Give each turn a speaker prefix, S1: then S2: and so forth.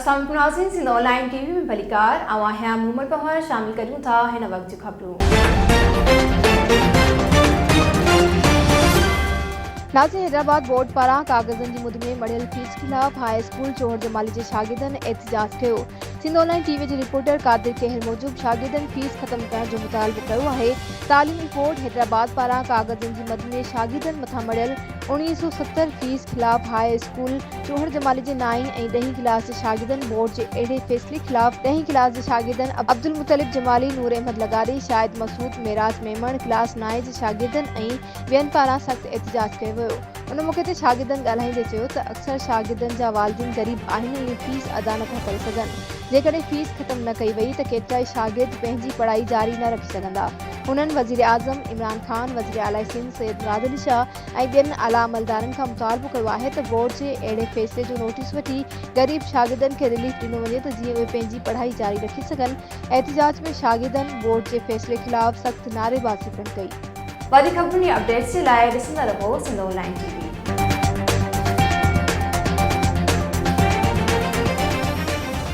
S1: अस्सलाम वालेकुम नाज़रीन, सिंध ऑनलाइन टीवी में भलीकार आवां हैं मोहम्मद पहर शामिल करूं था हिन वक्त खबरूं। नाज़रीन, हैदराबाद बोर्ड पारां कागज़नि जी मुद में मड़ियल फीस खिलाफ़ हाई स्कूल चोहर जमाली जे शागिर्दनि एहतजाज कयो। सिंध ऑनलाइन टीवी जे रिपोर्टर कादिर कहर मूजिब शागिर्दनि फीस ख़त्म करण जो मुतालबो कयो आहे। तालीमी बोर्ड हैदराबाद पारां कागज़नि जी मद में शागिर्दनि मथां मड़ियल 1970 फीस खिलाफ़ हाई स्कूल चोहर जमाली जे 9 ऐं 10 क्लास जे शागिर्दनि बोर्ड जे अहिड़े फ़ैसिले खिलाफ़ 10 क्लास जे शागिर्दनि अब्दुल मुतलिब जमाली, नूर अहमद लगारी, शाहिद मसूद, मेराज मेमण, क्लास 9 जे शागिर्दनि ऐं ॿियनि पारां सख़्तु एहतजाज कयो वियो। उन मौक़े ते शागिर्दनि ॻाल्हाईंदे चयो त अक्सर शागिर्दनि जा वालिदीन ग़रीब आहिनि ऐं फीस अदा नथा करे सघनि। जेकॾहिं फीस ख़त्म न कई वई त केतिरा ई शागिर्द पंहिंजी पढ़ाई जारी न रखी सघंदा। हुननि वज़ीर आज़म इमरान खान, वज़ीर आला सिंध सैयद मुराद अली शाह ऐं ॿियनि आला अमलदारनि खां मुतालबो कयो आहे त बोर्ड जे अहिड़े फ़ैसिले जो नोटिस वठी ग़रीब शागिर्दनि खे रिलीफ ॾिनो वञे त जीअं उहे पंहिंजी पढ़ाई जारी रखी सघनि। एहतजाज में शागिर्दनि बोर्ड जे फ़ैसिले खिलाफ़ सख़्तु नारेबाज़ी पिणु कई। वधीक ख़बरुनि या अपडेट्स जे लाइ ॾिसंदा रहो सिंध ऑनलाइन टीवी।